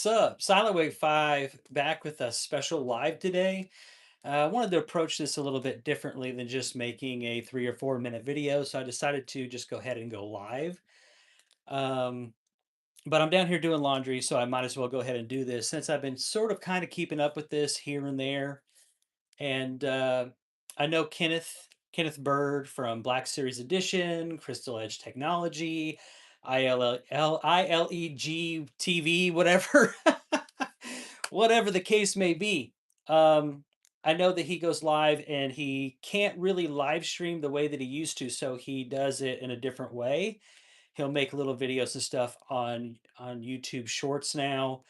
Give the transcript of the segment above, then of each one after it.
What's up? SilentWake5 back with a special live today. I wanted to approach this a little bit differently than just making a 3 or 4 minute video, so I decided to just go ahead and go live. Um, but I'm down here doing laundry, so I might as well go ahead and do this since I've been sort of kind of keeping up with this here and there. And I know Kenneth Bird from Black Series Edition, Crystal Edge Technology, ILEG TV, whatever, whatever the case may be. Um, I know that he goes live and he can't really live stream the way that he used to, so he does it in a different way. He'll make little videos and stuff on YouTube Shorts now.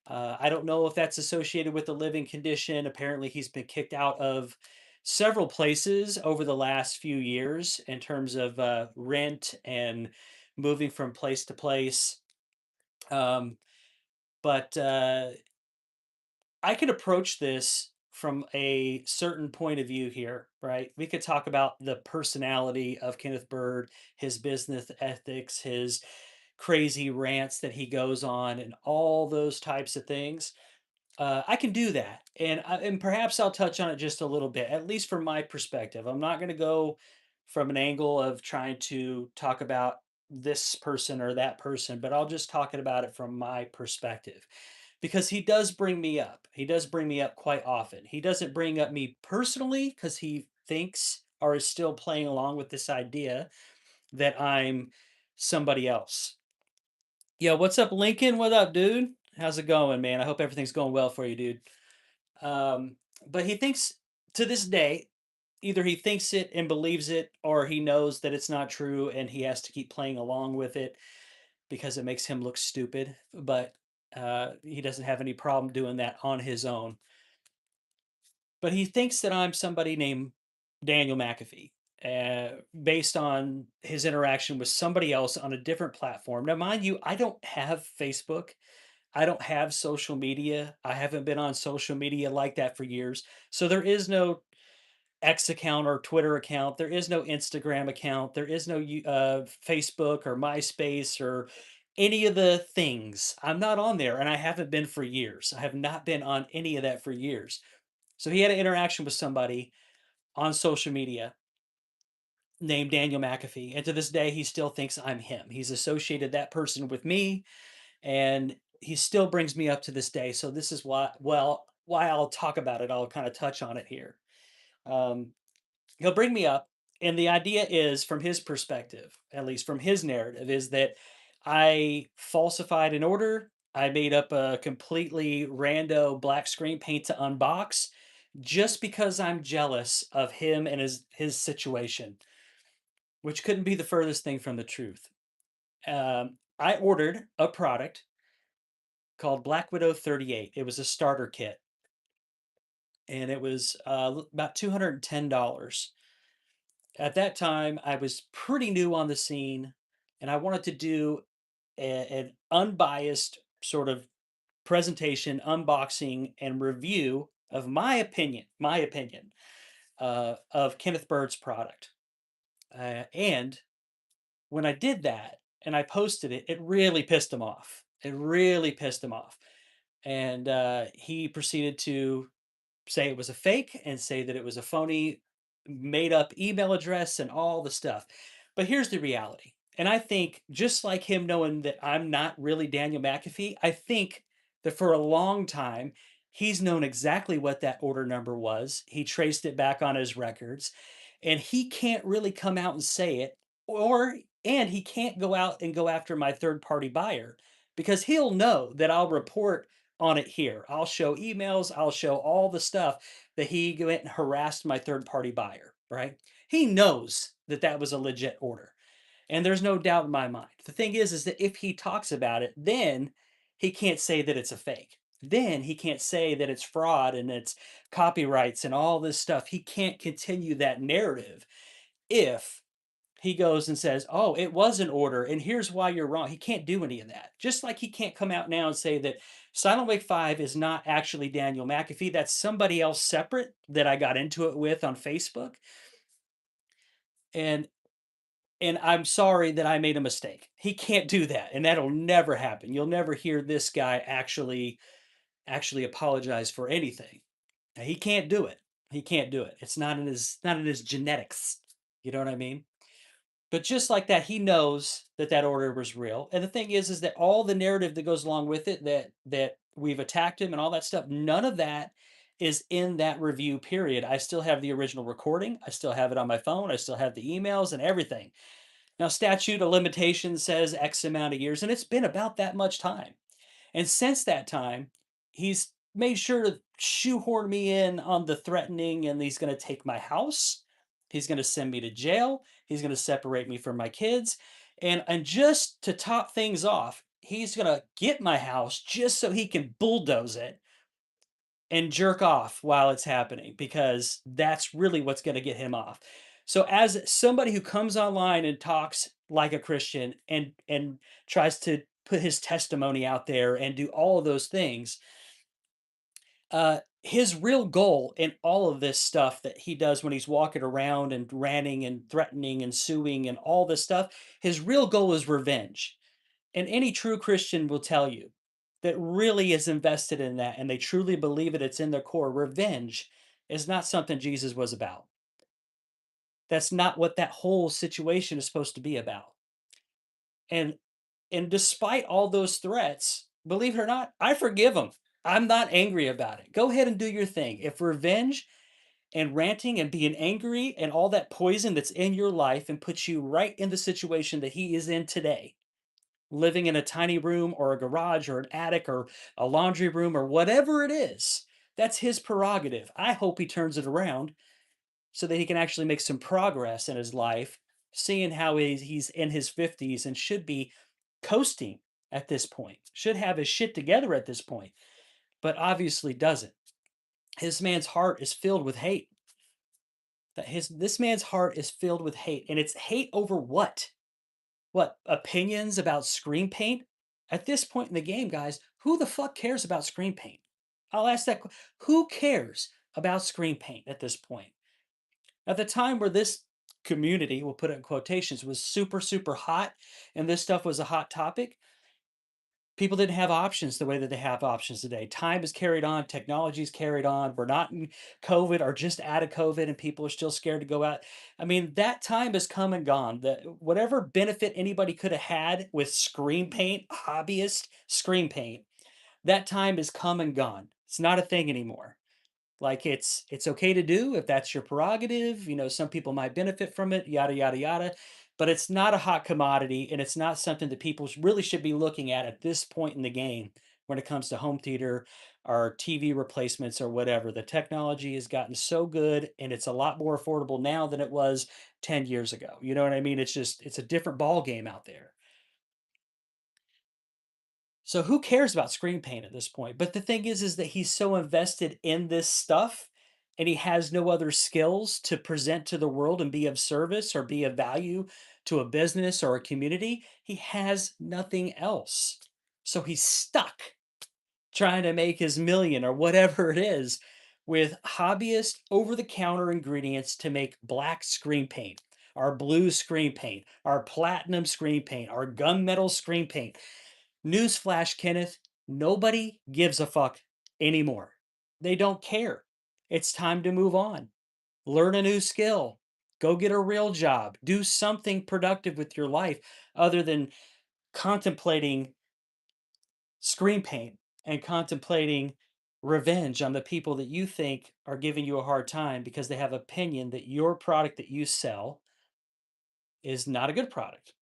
I don't know if that's associated with the living condition. Apparently, he's been kicked out of several places over the last few years in terms of rent and moving from place to place. Um, but I could approach this from a certain point of view here, right? We could talk about the personality of Kenneth Bird, his business ethics, his crazy rants that he goes on, and all those types of things. I can do that, and perhaps I'll touch on it just a little bit, at least from my perspective. I'm not going to go from an angle of trying to talk about this person or that person, but I'll just talk about it from my perspective because he does bring me up. He does bring me up quite often. He doesn't bring up me personally because he thinks or is still playing along with this idea that I'm somebody else. Yo, what's up, Lincoln? What up, dude? How's it going, man? I hope everything's going well for you, dude. Um, but he thinks to this day, either he thinks it and believes it, or he knows that it's not true and he has to keep playing along with it because it makes him look stupid. But he doesn't have any problem doing that on his own. But he thinks that I'm somebody named Daniel McAfee, based on his interaction with somebody else on a different platform. Now, mind you, I don't have Facebook. I don't have social media. I haven't been on social media like that for years. So there is no X account or Twitter account. There is no Instagram account. There is no Facebook or MySpace or any of the things. I'm not on there and I haven't been for years. I have not been on any of that for years. So he had an interaction with somebody on social media named Daniel McAfee. And to this day, he still thinks I'm him. He's associated that person with me and he still brings me up to this day. So this is why I'll talk about it. I'll kind of touch on it here. Um, he'll bring me up, and the idea is, from his perspective, at least from his narrative, is that I falsified an order. I made up a completely rando black screen paint to unbox just because I'm jealous of him and his situation, which couldn't be the furthest thing from the truth. I ordered a product called Black Widow 38. It was a starter kit, and it was about $210. At that time, I was pretty new on the scene, and I wanted to do an unbiased sort of presentation, unboxing, and review of my opinion of Kenneth Bird's product. And when I did that and I posted it, it really pissed him off. It really pissed him off. And he proceeded to say it was a fake and say that it was a phony, made up email address and all the stuff. But here's the reality. And I think, just like him knowing that I'm not really Daniel McAfee, I think that for a long time, he's known exactly what that order number was. He traced it back on his records, and he can't really come out and say it, and he can't go out and go after my third party buyer because he'll know that I'll report on it here. I'll show emails, I'll show all the stuff that he went and harassed my third party buyer, right? He knows that that was a legit order. And there's no doubt in my mind. The thing is that if he talks about it, then he can't say that it's a fake. Then he can't say that it's fraud and it's copyrights and all this stuff. He can't continue that narrative if he goes and says, "Oh, it was an order, and here's why you're wrong." He can't do any of that. Just like he can't come out now and say that Silent Wake 5 is not actually Daniel McAfee. That's somebody else separate that I got into it with on Facebook. And and I'm sorry that I made a mistake. He can't do that, and that'll never happen. You'll never hear this guy actually apologize for anything. He can't do it. He can't do it. It's not in his genetics. You know what I mean? But just like that, he knows that that order was real. And the thing is that all the narrative that goes along with it, that we've attacked him and all that stuff, none of that is in that review period. I still have the original recording. I still have it on my phone. I still have the emails and everything. Now, statute of limitations says X amount of years, and it's been about that much time. And since that time, he's made sure to shoehorn me in on the threatening, and he's going to take my house. He's going to send me to jail. He's going to separate me from my kids. And just to top things off, he's going to get my house just so he can bulldoze it and jerk off while it's happening, because that's really what's going to get him off. So as somebody who comes online and talks like a Christian and tries to put his testimony out there and do all of those things, his real goal in all of this stuff that he does when he's walking around and ranting and threatening and suing and all this stuff, his real goal is revenge. And any true Christian will tell you that really is invested in that and they truly believe it, it's in their core. Revenge is not something Jesus was about. That's not what that whole situation is supposed to be about. And and despite all those threats, believe it or not, I forgive him. I'm not angry about it. Go ahead and do your thing. If revenge and ranting and being angry and all that poison that's in your life and puts you right in the situation that he is in today, living in a tiny room or a garage or an attic or a laundry room or whatever it is, that's his prerogative. I hope he turns it around so that he can actually make some progress in his life, seeing how he's in his 50s and should be coasting at this point, should have his shit together at this point, but obviously doesn't. This man's heart is filled with hate. This man's heart is filled with hate, and it's hate over what? What, opinions about screen paint? At this point in the game, guys, who the fuck cares about screen paint? I'll ask that. Who cares about screen paint at this point? At the time where this community, we'll put it in quotations, was super, super hot and this stuff was a hot topic, people didn't have options the way that they have options today. Time is carried on, technology is carried on. We're not in COVID or just out of COVID, and people are still scared to go out. I mean, that time has come and gone. Whatever benefit anybody could have had with screen paint, hobbyist screen paint, that time is come and gone. It's not a thing anymore. Like, it's okay to do if that's your prerogative. You know, some people might benefit from it, yada yada yada, but it's not a hot commodity, and it's not something that people really should be looking at this point in the game when it comes to home theater or TV replacements or whatever. The technology has gotten so good, and it's a lot more affordable now than it was 10 years ago. You know what I mean? It's a different ball game out there. So who cares about screen paint at this point? But the thing is that he's so invested in this stuff and he has no other skills to present to the world and be of service or be of value to a business or a community. He has nothing else. So he's stuck trying to make his million or whatever it is with hobbyist over the counter ingredients to make black screen paint, our blue screen paint, our platinum screen paint, our gunmetal screen paint. Newsflash, Kenneth, nobody gives a fuck anymore. They don't care. It's time to move on. Learn a new skill. Go get a real job. Do something productive with your life other than contemplating screen paint and contemplating revenge on the people that you think are giving you a hard time because they have opinion that your product that you sell is not a good product.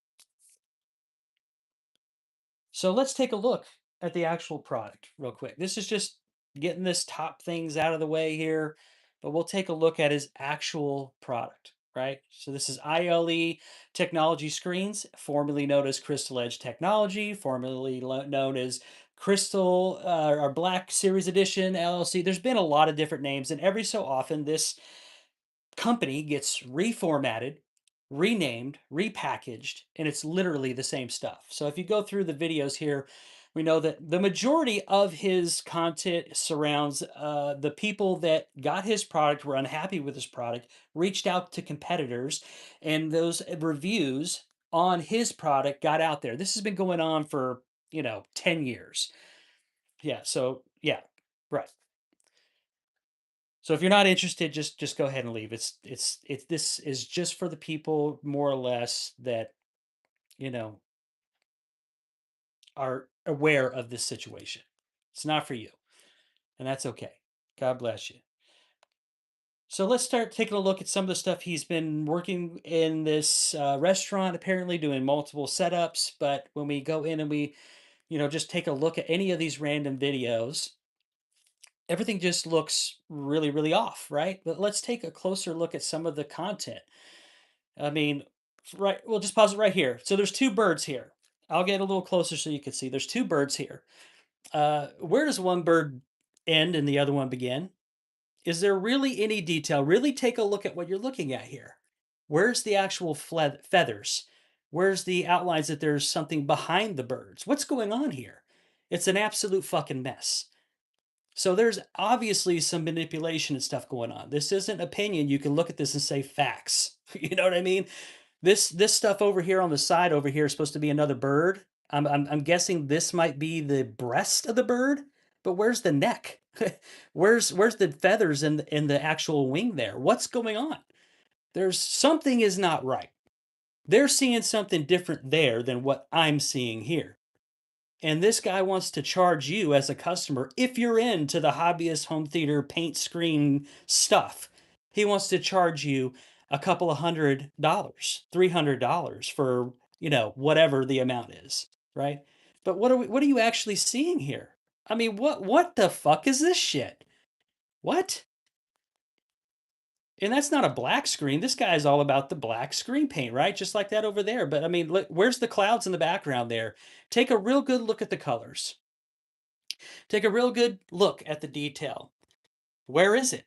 So let's take a look at the actual product real quick. This is just getting this top things out of the way here, but we'll take a look at his actual product, right? So this is ILE Technology Screens, formerly known as Crystal Edge Technology, formerly known as Crystal or Black Series Edition LLC. There's been a lot of different names, and every so often this company gets reformatted, renamed, repackaged, and it's literally the same stuff. So if you go through the videos here, We know that the majority of his content surrounds the people that got his product, were unhappy with his product, reached out to competitors, and those reviews on his product got out there. This has been going on for, 10 years. Yeah, so yeah, right. So if you're not interested, just go ahead and leave. This is just for the people more or less that, you know, are aware of this situation. It's not for you, and that's okay. God bless you. So let's start taking a look at some of the stuff he's been working in this restaurant, apparently doing multiple setups. But when we go in and we, just take a look at any of these random videos, everything just looks really, really off, right? But let's take a closer look at some of the content. I mean, right, we'll just pause it right here. So there's two birds here. I'll get a little closer so you can see. There's two birds here. Where does one bird end and the other one begin? Is there really any detail? Really take a look at what you're looking at here. Where's the actual feathers? Where's the outlines that there's something behind the birds? What's going on here? It's an absolute fucking mess. So there's obviously some manipulation and stuff going on. This isn't opinion. You can look at this and say facts. You know what I mean? This stuff over here on the side over here is supposed to be another bird. I'm guessing this might be the breast of the bird, but where's the neck? Where's the feathers in the actual wing there? What's going on? There's something is not right. They're seeing something different there than what I'm seeing here. And this guy wants to charge you as a customer, if you're into the hobbyist home theater paint screen stuff, he wants to charge you a couple of $100, $300 for, whatever the amount is, right? But what are you actually seeing here? I mean, what the fuck is this shit? What? And that's not a black screen. This guy is all about the black screen paint, right? Just like that over there. But I mean, look, where's the clouds in the background there? Take a real good look at the colors. Take a real good look at the detail. Where is it?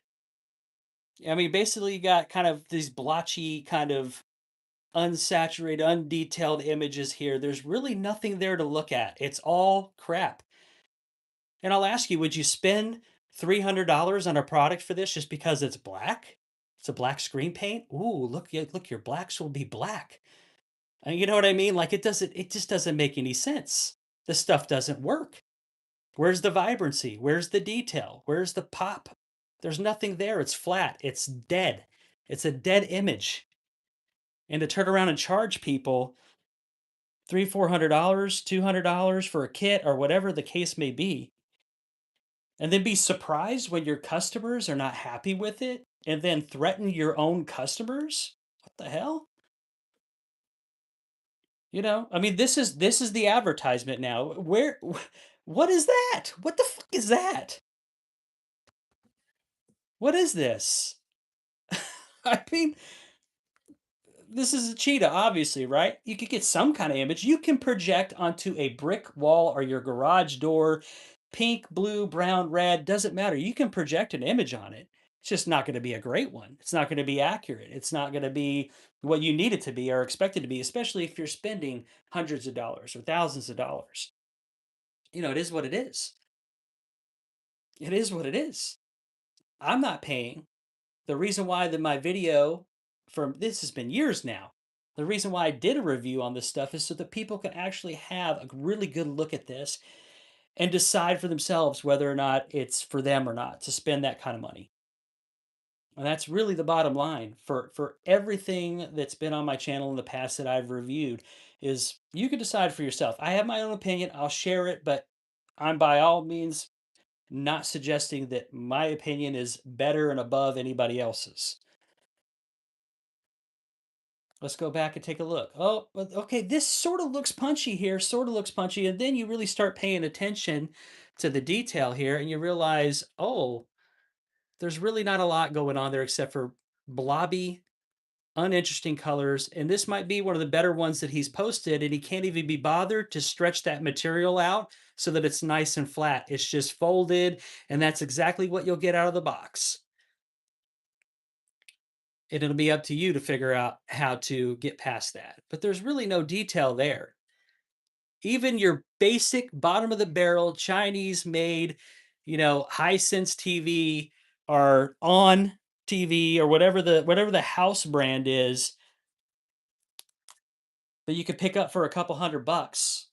I mean, basically, you got kind of these blotchy, kind of unsaturated, undetailed images here. There's really nothing there to look at. It's all crap. And I'll ask you, would you spend $300 on a product for this just because it's black? It's a black screen paint. Ooh, look, your blacks will be black. You know what I mean? Like it just doesn't make any sense. This stuff doesn't work. Where's the vibrancy? Where's the detail? Where's the pop? There's nothing there. It's flat. It's dead. It's a dead image. And to turn around and charge people three, $400, $200 for a kit or whatever the case may be, and then be surprised when your customers are not happy with it, and then threaten your own customers? What the hell? I mean, this is the advertisement now. What is that? What the fuck is that? What is this? I mean, this is a cheetah, obviously, right? You could get some kind of image. You can project onto a brick wall or your garage door, pink, blue, brown, red, doesn't matter. You can project an image on it. It's just not going to be a great one. It's not going to be accurate. It's not going to be what you need it to be or expect it to be, especially if you're spending hundreds of dollars or thousands of dollars. It is what it is. It is what it is. I'm not paying. The reason why my video from this has been years now. The reason why I did a review on this stuff is so that people can actually have a really good look at this and decide for themselves whether or not it's for them or not to spend that kind of money. And that's really the bottom line for everything that's been on my channel in the past that I've reviewed is you can decide for yourself. I have my own opinion. I'll share it, but I'm by all means not suggesting that my opinion is better and above anybody else's. Let's go back and take a look. Oh, okay, this sort of looks punchy here, sort of looks punchy, and then you really start paying attention to the detail here, and you realize, oh, there's really not a lot going on there except for blobby, uninteresting colors, and this might be one of the better ones that he's posted, and he can't even be bothered to stretch that material out so that it's nice and flat. It's just folded, and that's exactly what you'll get out of the box. And it'll be up to you to figure out how to get past that. But there's really no detail there. Even your basic bottom of the barrel Chinese made, Hisense TV or on TV or whatever the house brand is that you could pick up for a couple $100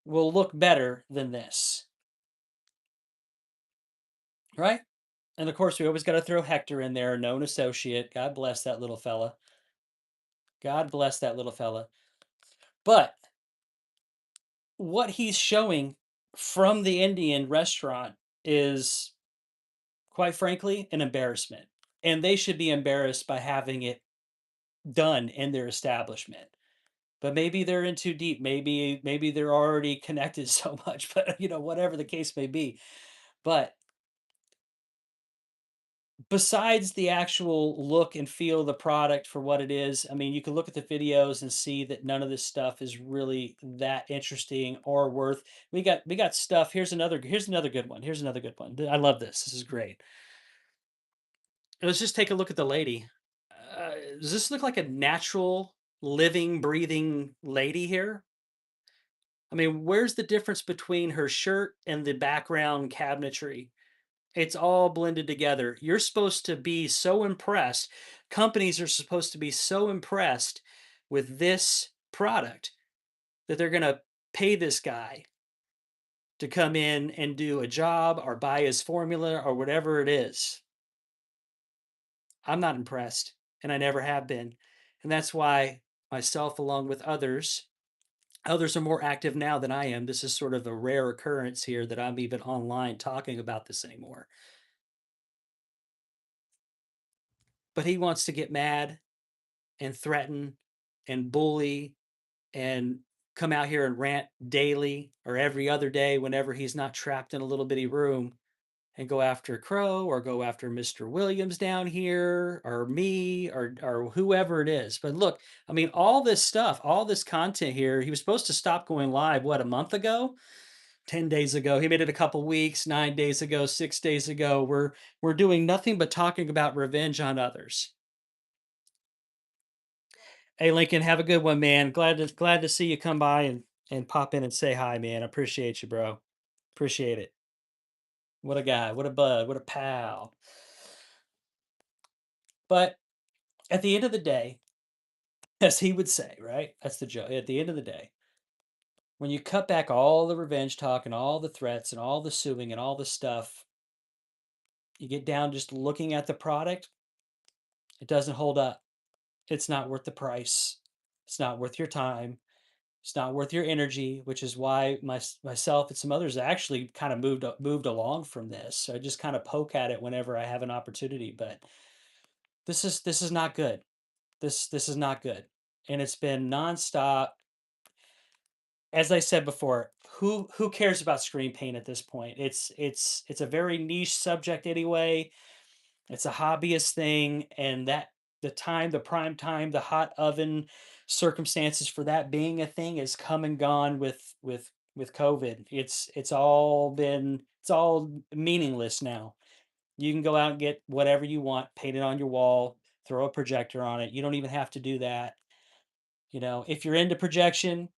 will look better than this, right? And of course, we always got to throw Hector in there, a known associate. God bless that little fella. God bless that little fella. But what he's showing from the Indian restaurant is, quite frankly, an embarrassment. And they should be embarrassed by having it done in their establishment. But maybe they're in too deep. Maybe they're already connected so much, but whatever the case may be. But besides the actual look and feel of the product for what it is, I mean, you can look at the videos and see that none of this stuff is really that interesting or worth. We got stuff. Here's another good one. Here's another good one. I love this. This is great. Let's just take a look at the lady. Does this look like a natural, living, breathing lady here? I mean, where's the difference between her shirt and the background cabinetry? It's all blended together. You're supposed to be so impressed. Companies are supposed to be so impressed with this product that they're going to pay this guy to come in and do a job or buy his formula or whatever it is. I'm not impressed, and I never have been. And that's why myself, along with others are more active now than I am. This is sort of a rare occurrence here that I'm even online talking about this anymore. But he wants to get mad and threaten and bully and come out here and rant daily or every other day whenever he's not trapped in a little bitty room and go after Crow or go after Mr. Williams down here or me or whoever it is. But look, I mean, all this stuff, all this content here, he was supposed to stop going live, what, a month ago? 10 days ago. He made it a couple weeks, 9 days ago, 6 days ago. We're doing nothing but talking about revenge on others. Hey Lincoln, have a good one, man. Glad to see you come by and pop in and say hi, man. I appreciate you, bro. Appreciate it. What a guy, what a bud, what a pal. But at the end of the day, as he would say, right? That's the joke. At the end of the day, when you cut back all the revenge talk and all the threats and all the suing and all the stuff, you get down just looking at the product, it doesn't hold up. It's not worth the price. It's not worth your time. It's not worth your energy, which is why myself and some others actually kind of moved along from this. So I just kind of poke at it whenever I have an opportunity. But this is not good. This is not good, and it's been nonstop. As I said before, who cares about screen paint at this point? It's a very niche subject anyway. It's a hobbyist thing, and that the prime time, the hot oven circumstances for that being a thing is come and gone with COVID. It's all meaningless now. You can go out and get whatever you want, paint it on your wall, throw a projector on it. You don't even have to do that. If you're into projection,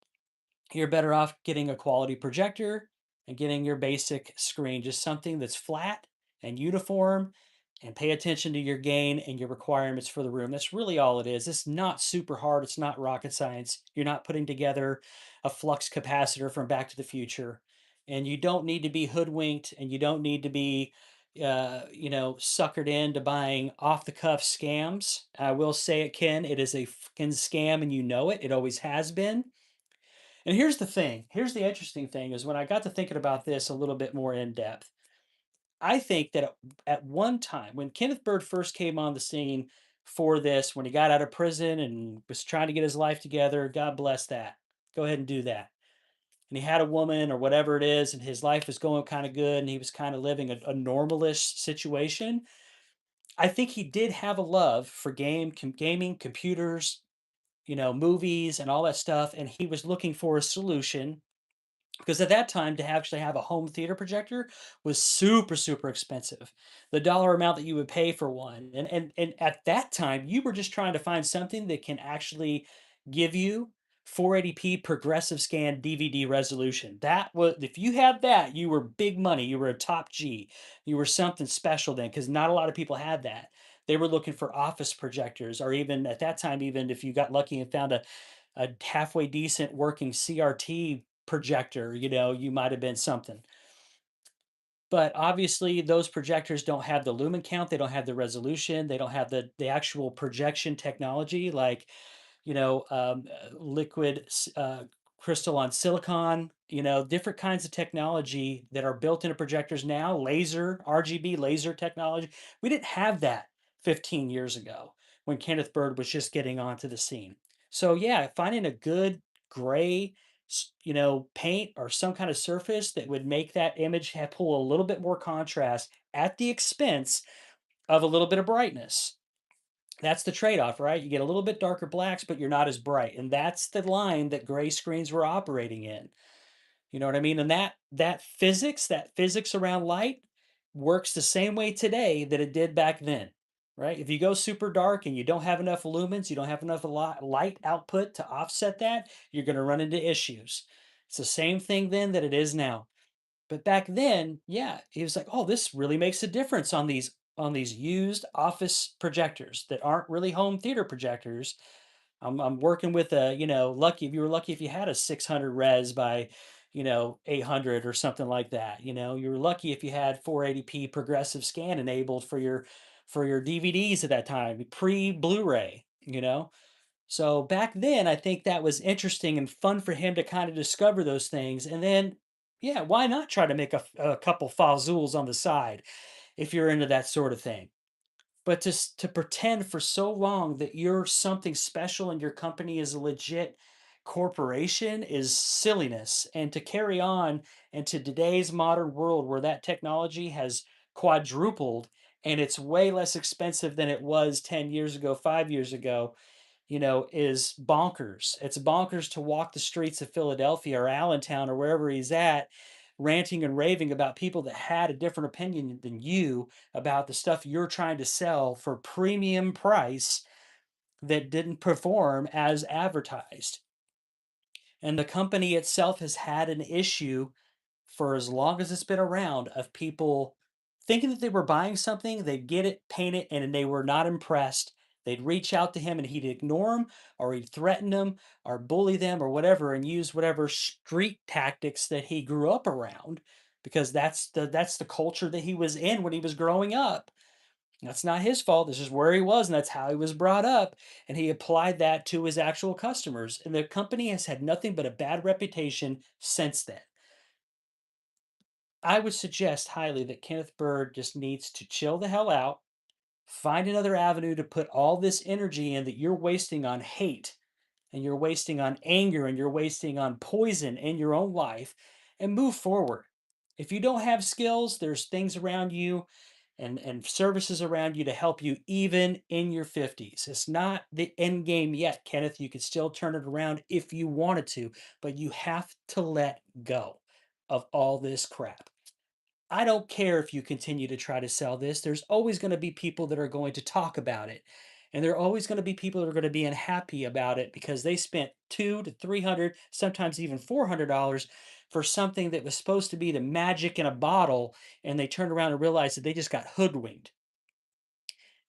you're better off getting a quality projector and getting your basic screen, just something that's flat and uniform, and pay attention to your gain and your requirements for the room. That's really all it is. It's not super hard. It's not rocket science. You're not putting together a flux capacitor from Back to the Future. And you don't need to be hoodwinked and you don't need to be suckered into buying off the cuff scams. I will say it, Ken, it is a fucking scam and you know it. It always has been. And here's the thing. Here's the interesting thing is when I got to thinking about this a little bit more in depth, I think that at one time when Kenneth Bird first came on the scene for this, when he got out of prison and was trying to get his life together, God bless that. Go ahead and do that. And he had a woman or whatever it is, and his life was going kind of good, and he was kind of living a normalish situation. I think he did have a love for gaming, computers, movies, and all that stuff, and he was looking for a solution because at that time to actually have a home theater projector was super super expensive, the dollar amount that you would pay for one, and at that time you were just trying to find something that can actually give you 480p progressive scan DVD resolution. That was, if you had that, you were big money. You were a top G. You were something special then, because not a lot of people had that. They were looking for office projectors, or even at that time, even if you got lucky and found a halfway decent working CRT projector, you might have been something. But obviously, those projectors don't have the lumen count. They don't have the resolution. They don't have the actual projection technology like liquid crystal on silicon, different kinds of technology that are built into projectors now, laser, RGB laser technology. We didn't have that 15 years ago when Kenneth Bird was just getting onto the scene. So yeah, finding a good gray, paint or some kind of surface that would make that image pull a little bit more contrast at the expense of a little bit of brightness. That's the trade-off, right? You get a little bit darker blacks, but you're not as bright. And that's the line that gray screens were operating in. You know what I mean? And that physics around light works the same way today that it did back then, right? If you go super dark and you don't have enough lumens, you don't have enough light output to offset that, you're going to run into issues. It's the same thing then that it is now. But back then, yeah, he was like, "Oh, this really makes a difference on these used office projectors that aren't really home theater projectors. I'm working with a, lucky if you were lucky if you had a 600 res by, 800 or something like that. You were lucky if you had 480p progressive scan enabled for your DVDs at that time, pre Blu-ray. So back then, I think that was interesting and fun for him to kind of discover those things. And then, yeah, why not try to make a couple falzools on the side if you're into that sort of thing? But to pretend for so long that you're something special and your company is a legit corporation is silliness. And to carry on into today's modern world where that technology has quadrupled and it's way less expensive than it was 10 years ago, 5 years ago, is bonkers. It's bonkers to walk the streets of Philadelphia or Allentown or wherever he's at, ranting and raving about people that had a different opinion than you about the stuff you're trying to sell for premium price that didn't perform as advertised. And the company itself has had an issue for as long as it's been around of people thinking that they were buying something, they'd get it, paint it, and they were not impressed. They'd reach out to him and he'd ignore them or he'd threaten them or bully them or whatever and use whatever street tactics that he grew up around because that's the culture that he was in when he was growing up. That's not his fault. This is where he was, and that's how he was brought up. And he applied that to his actual customers. And the company has had nothing but a bad reputation since then. I would suggest highly that Kenneth Bird just needs to chill the hell out, find another avenue to put all this energy in that you're wasting on hate and you're wasting on anger and you're wasting on poison in your own life and move forward. If you don't have skills, there's things around you and services around you to help you even in your 50s. It's not the end game yet, Kenneth. You could still turn it around if you wanted to, but you have to let go of all this crap. I don't care if you continue to try to sell this. There's always going to be people that are going to talk about it. And there are always going to be people that are going to be unhappy about it because they spent 200 to 300, sometimes even $400 for something that was supposed to be the magic in a bottle. And they turned around and realized that they just got hoodwinked.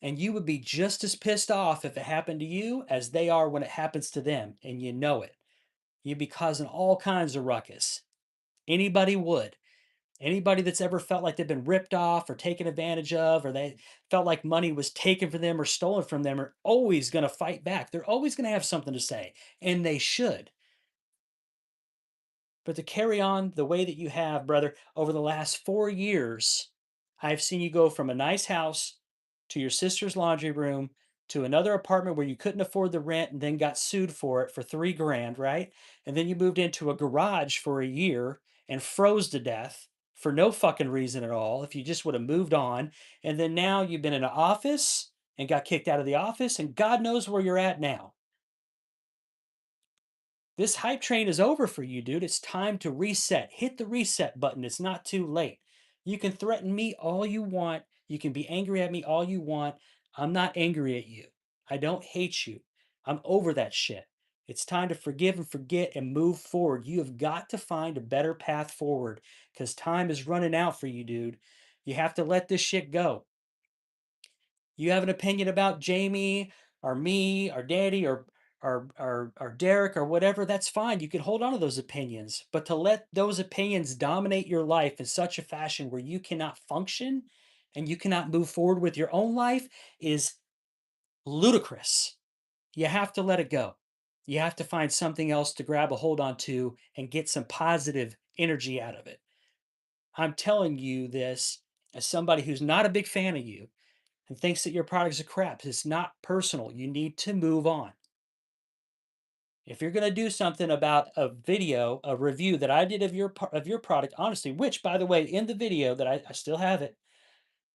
And you would be just as pissed off if it happened to you as they are when it happens to them. And you know it. You'd be causing all kinds of ruckus. Anybody would. Anybody that's ever felt like they've been ripped off or taken advantage of, or they felt like money was taken from them or stolen from them, are always going to fight back. They're always going to have something to say, and they should. But to carry on the way that you have, brother, over the last 4 years, I've seen you go from a nice house to your sister's laundry room to another apartment where you couldn't afford the rent and then got sued for it for 3 grand, right? And then you moved into a garage for a year and froze to death for no fucking reason at all. If you just would have moved on. And then now you've been in an office and got kicked out of the office, and God knows where you're at now. This hype train is over for you, dude. It's time to reset. Hit the reset button. It's not too late. You can threaten me all you want. You can be angry at me all you want. I'm not angry at you. I don't hate you. I'm over that shit. It's time to forgive and forget and move forward. You have got to find a better path forward because time is running out for you, dude. You have to let this shit go. You have an opinion about Jamie or me or Daddy or Derek or whatever, that's fine. You can hold on to those opinions. But to let those opinions dominate your life in such a fashion where you cannot function and you cannot move forward with your own life is ludicrous. You have to let it go. You have to find something else to grab a hold on to and get some positive energy out of it. I'm telling you this as somebody who's not a big fan of you and thinks that your products are crap. It's not personal. You need to move on. If you're going to do something about a video, a review that I did of your product, honestly, which by the way, in the video that I still have it,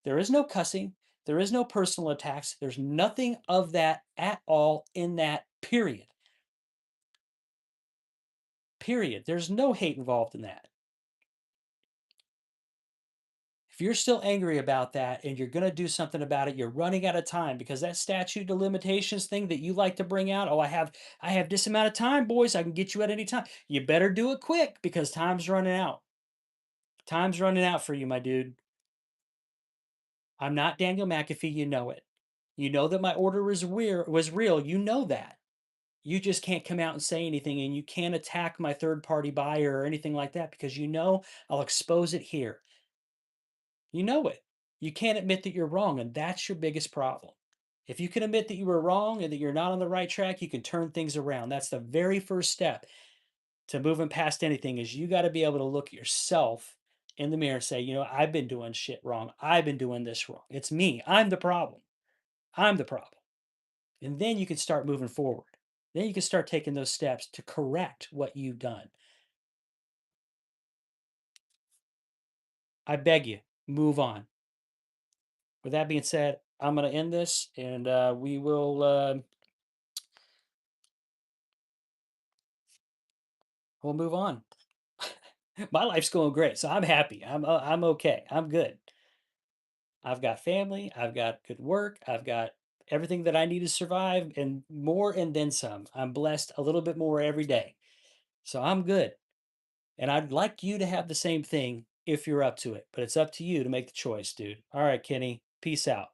there is no cussing, there is no personal attacks, there's nothing of that at all in that period. Period. There's no hate involved in that. If you're still angry about that and you're going to do something about it, you're running out of time because that statute of limitations thing that you like to bring out, oh, I have this amount of time, boys, I can get you at any time. You better do it quick because time's running out. Time's running out for you, my dude. I'm not Daniel McAfee, you know it. You know that my order was real. You know that. You just can't come out and say anything and you can't attack my third party buyer or anything like that because you know I'll expose it here. You know it. You can't admit that you're wrong, and that's your biggest problem. If you can admit that you were wrong and that you're not on the right track, you can turn things around. That's the very first step to moving past anything is you got to be able to look at yourself in the mirror and say, you know, I've been doing shit wrong. I've been doing this wrong. It's me. I'm the problem. I'm the problem. And then you can start moving forward. Then you can start taking those steps to correct what you've done. I beg you, move on. With that being said, I'm going to end this and we'll move on. My life's going great, so I'm happy. I'm okay. I'm good. I've got family. I've got good work. I've got everything that I need to survive and more and then some. I'm blessed a little bit more every day. So I'm good. And I'd like you to have the same thing if you're up to it, but it's up to you to make the choice, dude. All right, Kenny. Peace out.